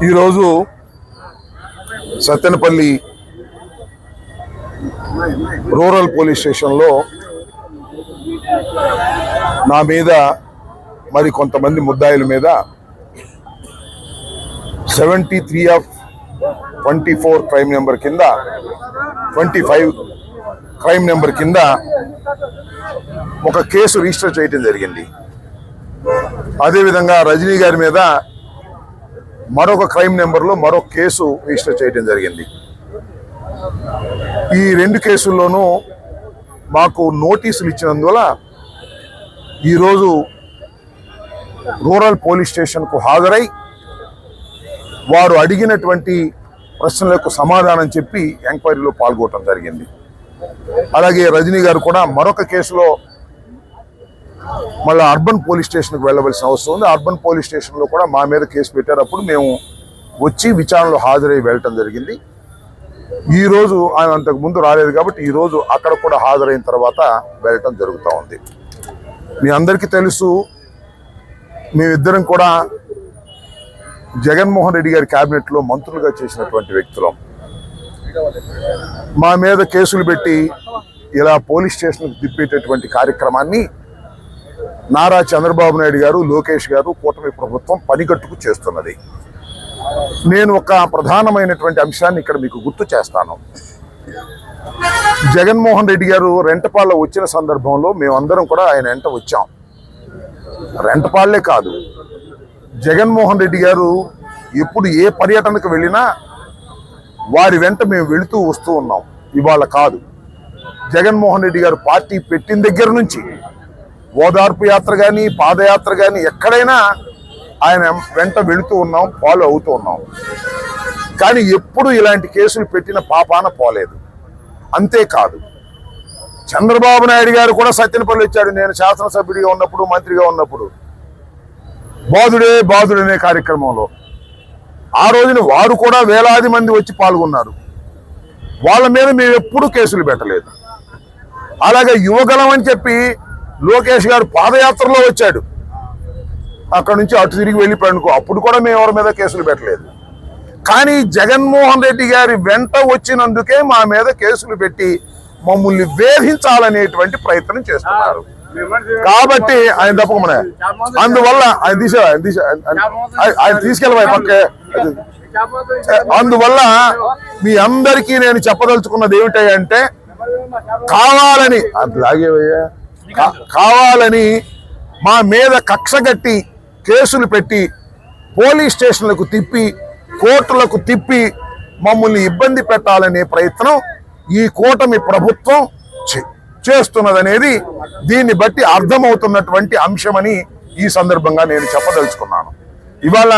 ఈరోజు Sattenapalli rural police స్టేషన్లో నా మీద మరి కొంతమంది ముద్దాయిల మీద 73 ఆఫ్ 24 క్రైమ్ నెంబర్ కింద 25 క్రైమ్ నెంబర్ కింద ఒక కేసు రిజిస్టర్ చేయడం జరిగింది. అదేవిధంగా రజనీ గారి మీద మరొక క్రైమ్ నెంబర్లో మరొక కేసు రిజిస్టర్ చేయడం జరిగింది. ఈ రెండు కేసుల్లోనూ మాకు నోటీసులు ఇచ్చినందువల్ల ఈరోజు రూరల్ పోలీస్ స్టేషన్కు హాజరై వారు అడిగినటువంటి ప్రశ్నలకు సమాధానం చెప్పి ఎంక్వైరీలో పాల్గొనడం జరిగింది. అలాగే రజనీ గారు కూడా మరొక కేసులో మళ్ళీ అర్బన్ పోలీస్ స్టేషన్కి వెళ్ళవలసిన అవసరం ఉంది. అర్బన్ పోలీస్ స్టేషన్లో కూడా మా మీద కేసు పెట్టేటప్పుడు మేము వచ్చి విచారణలో హాజరై వెళ్ళటం జరిగింది. ఈరోజు ఆయన అంతకు ముందు రాలేదు కాబట్టి ఈరోజు అక్కడ కూడా హాజరైన తర్వాత వెళ్ళటం జరుగుతూ ఉంది. మీ అందరికీ తెలుసు, మేమిద్దరం కూడా జగన్మోహన్ రెడ్డి గారి క్యాబినెట్లో మంత్రులుగా చేసినటువంటి వ్యక్తులం. మా మీద కేసులు పెట్టి ఇలా పోలీస్ స్టేషన్కి తిప్పేటటువంటి కార్యక్రమాన్ని నారా చంద్రబాబు నాయుడు గారు, లోకేష్ గారు, కూటమి ప్రభుత్వం పనిగట్టుకు చేస్తున్నది. నేను ఒక ప్రధానమైనటువంటి అంశాన్ని ఇక్కడ మీకు గుర్తు చేస్తాను. జగన్మోహన్ రెడ్డి గారు రెంటపాళ్ళ వచ్చిన సందర్భంలో మేమందరం కూడా ఆయన వెంట వచ్చాం. రెంటపాళ్లే కాదు, జగన్మోహన్ రెడ్డి గారు ఎప్పుడు ఏ పర్యటనకు వెళ్ళినా వారి వెంట మేము వెళుతూ వస్తూ ఉన్నాం. ఇవాళ కాదు, జగన్మోహన్ రెడ్డి గారు పార్టీ పెట్టిన దగ్గర నుంచి ఓదార్పు యాత్ర కానీ పాదయాత్ర కానీ ఎక్కడైనా ఆయన వెంట వెళుతూ ఉన్నాం, ఫాలో అవుతూ ఉన్నాం. కానీ ఎప్పుడు ఇలాంటి కేసులు పెట్టిన పాపాన పోలేదు. అంతేకాదు, చంద్రబాబు నాయుడు గారు కూడా సత్తెనపల్లి వచ్చాడు. నేను శాసనసభ్యుడిగా ఉన్నప్పుడు, మంత్రిగా ఉన్నప్పుడు బాధుడే బాధుడనే కార్యక్రమంలో ఆ రోజున వారు కూడా వేలాది మంది వచ్చి పాల్గొన్నారు. వాళ్ళ మీద మేము ఎప్పుడూ కేసులు పెట్టలేదు. అలాగే యువగలం అని చెప్పి లోకేష్ గారు పాదయాత్రలో వచ్చాడు, అక్కడి నుంచి అటు తిరిగి వెళ్ళిపోయాడుకో, అప్పుడు కూడా మేము ఎవరి మీద కేసులు పెట్టలేదు. కానీ జగన్మోహన్ రెడ్డి గారి వెంట వచ్చినందుకే మా మీద కేసులు పెట్టి మమ్మల్ని వేధించాలనేటువంటి ప్రయత్నం చేస్తున్నారు. కాబట్టి ఆయన తప్పకుండా అందువల్ల ఆయన తీసుకెళ్ళబోయే పక్కే. అందువల్ల మీ అందరికీ నేను చెప్పదలుచుకున్నది ఏమిటంటే, కావాలని మా మీద కక్షగట్టి కేసులు పెట్టి పోలీస్ స్టేషన్లకు తిప్పి కోర్టులకు తిప్పి మమ్మల్ని ఇబ్బంది పెట్టాలనే ప్రయత్నం ఈ కూటమి ప్రభుత్వం చేస్తున్నదనేది దీన్ని బట్టి అర్థమవుతున్నటువంటి అంశమని ఈ సందర్భంగా నేను చెప్పదలుచుకున్నాను. ఇవాళ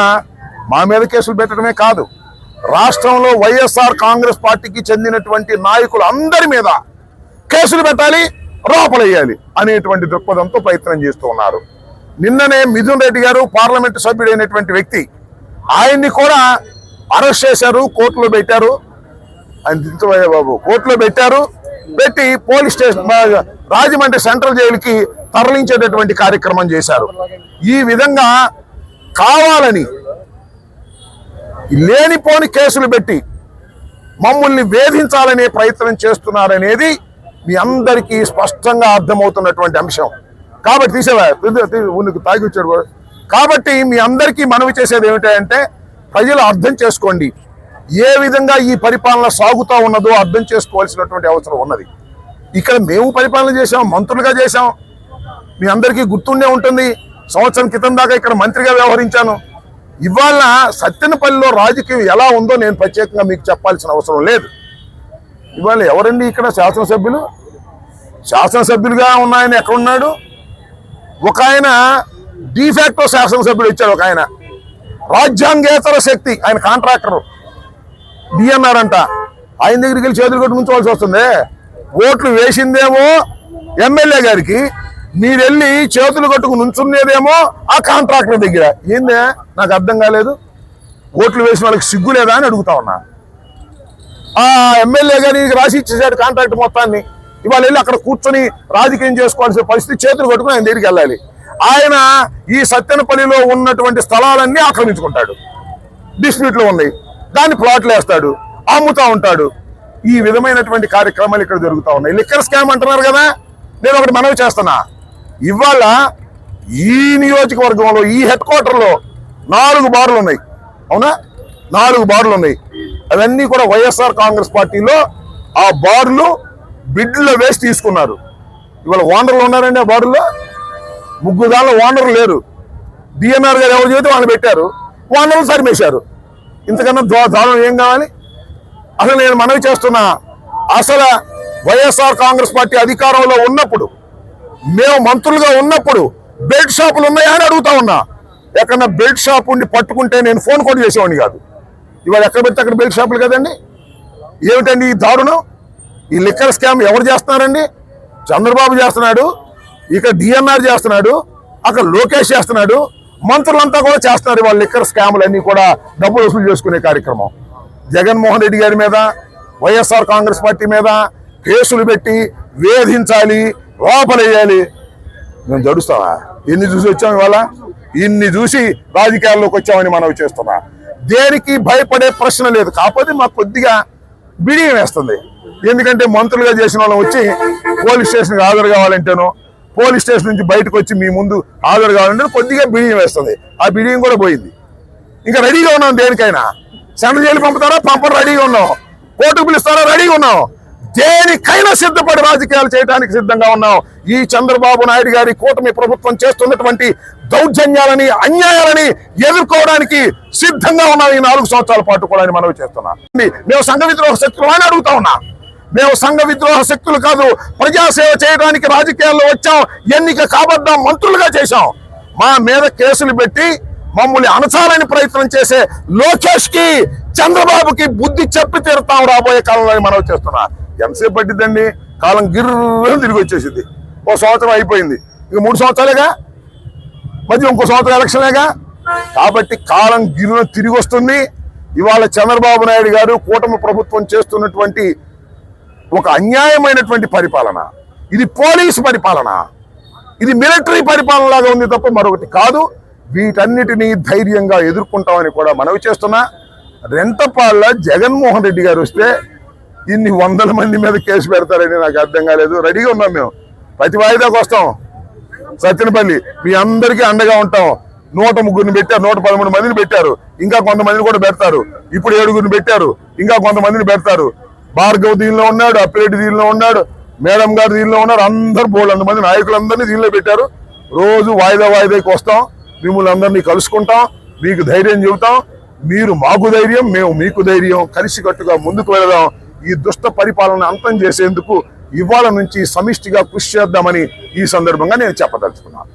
మా మీద కేసులు పెట్టడమే కాదు, రాష్ట్రంలో వైఎస్ఆర్ కాంగ్రెస్ పార్టీకి చెందినటువంటి నాయకులు అందరి మీద కేసులు పెట్టాలి, లోపలయ్యాలి అనేటువంటి దృక్పథంతో ప్రయత్నం చేస్తూ ఉన్నారు. నిన్ననే మిథున్ రెడ్డి గారు పార్లమెంటు సభ్యుడైనటువంటి వ్యక్తి, ఆయన్ని కూడా అరెస్ట్ చేశారు, కోర్టులో పెట్టారు. ఆయన దించబోయే బాబు కోర్టులో పెట్టి పోలీస్ స్టేషన్ రాజమండ్రి సెంట్రల్ జైలుకి తరలించేటటువంటి కార్యక్రమం చేశారు. ఈ విధంగా కావాలని లేనిపోని కేసులు పెట్టి మమ్మల్ని వేధించాలనే ప్రయత్నం చేస్తున్నారనేది మీ అందరికీ స్పష్టంగా అర్థమవుతున్నటువంటి అంశం. కాబట్టి తీసేవా తాగి వచ్చాడు. కాబట్టి మీ అందరికీ మనవి చేసేది ఏమిటంటే, ప్రజలు అర్థం చేసుకోండి, ఏ విధంగా ఈ పరిపాలన సాగుతూ ఉన్నదో అర్థం చేసుకోవాల్సినటువంటి అవసరం ఉన్నది. ఇక్కడ మేము పరిపాలన చేసాం, మంత్రులుగా చేసాం. మీ అందరికీ గుర్తుండే ఉంటుంది, సంవత్సరం క్రితం దాకా ఇక్కడ మంత్రిగా వ్యవహరించాను. ఇవాళ సత్తెనపల్లిలో రాజకీయం ఎలా ఉందో నేను ప్రత్యేకంగా మీకు చెప్పాల్సిన అవసరం లేదు. ఇవాళ ఎవరండి ఇక్కడ శాసనసభ్యులు? శాసనసభ్యులుగా ఉన్నాయని ఎక్కడున్నాడు? ఒక ఆయన డిఫాక్టో శాసనసభ్యుడు ఇచ్చాడు, ఒక ఆయన రాజ్యాంగేతర శక్తి, ఆయన కాంట్రాక్టర్ డిఎన్ఆర్ అంట. ఆయన దగ్గరికి వెళ్ళి చేతులు కొట్టి ఉంచవలసి వస్తుంది. ఓట్లు వేసిందేమో ఎమ్మెల్యే గారికి, మీరు వెళ్ళి చేతులు కొట్టుకు నుంచున్నదేమో ఆ కాంట్రాక్టర్ దగ్గర. ఏందే నాకు అర్థం కాలేదు. ఓట్లు వేసిన వాళ్ళకి సిగ్గు లేదా అని అడుగుతా ఉన్నా. ఆ ఎమ్మెల్యే గారికి రాసి ఇచ్చేసాడు కాంట్రాక్ట్ మొత్తాన్ని. ఇవాళ వెళ్ళి అక్కడ కూర్చొని రాజకీయం చేసుకోవాల్సిన పరిస్థితి, చేతులు కొట్టుకుని ఆయన దగ్గరికి వెళ్ళాలి. ఆయన ఈ సత్తెనపల్లిలో ఉన్నటువంటి స్థలాలన్నీ ఆక్రమించుకుంటాడు. డిస్ప్యూట్లు ఉన్నాయి, దాన్ని ప్లాట్లు వేస్తాడు, అమ్ముతా ఉంటాడు. ఈ విధమైనటువంటి కార్యక్రమాలు ఇక్కడ జరుగుతూ ఉన్నాయి. లిక్కర్ స్కామ్ అంటున్నారు కదా, నేను ఒకటి మనవి చేస్తున్నా. ఇవాళ ఈ నియోజకవర్గంలో ఈ హెడ్ క్వార్టర్లో 4 బార్లు ఉన్నాయి, అవునా? 4 బార్లు ఉన్నాయి. అవన్నీ కూడా వైఎస్ఆర్ కాంగ్రెస్ పార్టీలో ఆ బార్లు బిడ్లో వేసి తీసుకున్నారు. ఇవాళ ఓనర్లు ఉన్నారండి ఆ బార్లో. 3 దానిలో ఓనర్లు లేరు. డిఎన్ఆర్ గారు ఎవరు చేస్తే వాళ్ళు పెట్టారు, ఓనర్లు సరిమేశారు. ఇంతకన్నా దారుణం ఏం కావాలి? అసలు నేను మనవి చేస్తున్నా, అసలు వైఎస్ఆర్ కాంగ్రెస్ పార్టీ అధికారంలో ఉన్నప్పుడు, మేము మంత్రులుగా ఉన్నప్పుడు బెల్ట్ షాపులు ఉన్నాయా అని అడుగుతా ఉన్నా. ఎక్కడన్నా బెల్ట్ షాప్ ఉండి పట్టుకుంటే నేను ఫోన్ కూడా చేసేవాడిని కాదు. ఇవాళ ఎక్కడ పెడితే అక్కడ బెల్ట్ షాపులు కదండి. ఏమిటండి ఈ దారుణం? ఈ లిక్కర్ స్కామ్ ఎవరు చేస్తున్నారండి? చంద్రబాబు చేస్తున్నాడు, ఇక్కడ డిఎన్ఆర్ చేస్తున్నాడు, అక్కడ లోకేష్ చేస్తున్నాడు, మంత్రులంతా కూడా చేస్తున్నారు. వాళ్ళ లిక్కర్ స్కాములన్నీ కూడా డబ్బులు వసూలు చేసుకునే కార్యక్రమం. జగన్మోహన్ రెడ్డి గారి మీద, వైఎస్ఆర్ కాంగ్రెస్ పార్టీ మీద కేసులు పెట్టి వేధించాలి, లోపలేయాలి. మేము జడుస్తావా? ఎన్ని చూసి వచ్చాం ఇవాళ? ఇన్ని చూసి రాజకీయాల్లోకి వచ్చామని మనవి చేస్తున్నా. దేనికి భయపడే ప్రశ్న లేదు. కాకపోతే మాకు కొద్దిగా బిడియం వేస్తుంది. ఎందుకంటే మంత్రులుగా చేసిన వాళ్ళం వచ్చి పోలీస్ స్టేషన్కి హాజరు కావాలంటేనో, పోలీస్ స్టేషన్ నుంచి బయటకు వచ్చి మీ ముందు హాజరు కావాలంటే కొద్దిగా బిడియం వేస్తుంది. ఆ బిడియం కూడా పోయింది. ఇంకా రెడీగా ఉన్నాం దేనికైనా. సెంట్రల్ జైలు పంపుతారా? పంపడం రెడీగా ఉన్నాం. కోర్టుకు పిలుస్తారా? రెడీగా ఉన్నాం. దేనికైనా సిద్ధపడి రాజకీయాలు చేయడానికి సిద్ధంగా ఉన్నాం. ఈ చంద్రబాబు నాయుడు గారి కూటమి ప్రభుత్వం చేస్తున్నటువంటి దౌర్జన్యాలని, అన్యాయాలని ఎదుర్కోవడానికి సిద్ధంగా ఉన్నాం ఈ 4 సంవత్సరాల పాటు కూడా మనవి చేస్తున్నాం. మేము సంఘ విద్రోహ శక్తులు అని అడుగుతా ఉన్నా. మేము సంఘ విద్రోహ శక్తులు కాదు, ప్రజాసేవ చేయడానికి రాజకీయాల్లో వచ్చాం. ఎన్నిక కాబడ్డాం, మంత్రులుగా చేశాం. మా మీద కేసులు పెట్టి మమ్మల్ని అణచాలని ప్రయత్నం చేసే లోకేష్ కి, చంద్రబాబుకి బుద్ధి చెప్పి తీరుతాం రాబోయే కాలంలో మనవి చేస్తున్నా. ఎంతసేపు పట్టిద్దండి? కాలం గిర్రని తిరిగి వచ్చేసింది. 1 సంవత్సరం అయిపోయింది, ఇక 3 సంవత్సరాలేగా, మధ్య ఇంకో సంవత్సరం ఎలక్షన్లేగా. కాబట్టి కాలం గిర్రని తిరిగి వస్తుంది. ఇవాళ చంద్రబాబు నాయుడు గారు కూటమి ప్రభుత్వం చేస్తున్నటువంటి ఒక అన్యాయమైనటువంటి పరిపాలన, ఇది పోలీసు పరిపాలన, ఇది మిలిటరీ పరిపాలన లాగా ఉంది తప్ప మరొకటి కాదు. వీటన్నిటినీ ధైర్యంగా ఎదుర్కొంటామని కూడా మనవి చేస్తున్నా. రెంటపాళ్ళ జగన్మోహన్ రెడ్డి గారు వస్తే ఇన్ని 100 మంది మీద కేసు పెడతారని నాకు అర్థం కాలేదు. రెడీగా ఉన్నాం మేము. ప్రతి వాయిదాకు వస్తాం. సత్యనపల్లి మీ అందరికీ అండగా ఉంటాం. 103 పెట్టారు, 113 మందిని పెట్టారు, ఇంకా కొంతమందిని కూడా పెడతారు. ఇప్పుడు 7 పెట్టారు, ఇంకా కొంతమందిని పెడతారు. భార్గవ్ దీనిలో ఉన్నాడు, అప్పిరెడ్డి దీనిలో ఉన్నాడు, మేడం గారు దీనిలో ఉన్నారు. అందరు బోల్డ్ మంది నాయకులందరినీ దీనిలో పెట్టారు. రోజు వాయిదాకి వస్తాం, మిమ్మల్ని అందరినీ కలుసుకుంటాం, మీకు ధైర్యం చెబుతాం. మీరు మాకు ధైర్యం, మేము మీకు ధైర్యం. కలిసికట్టుగా ముందుకు వెళదాం. ఈ దుష్ట పరిపాలన అంతం చేసేందుకు ఇవాళ నుంచి సమిష్టిగా కృషి చేద్దామని ఈ సందర్భంగా నేను చెప్పదలుచుకున్నాను.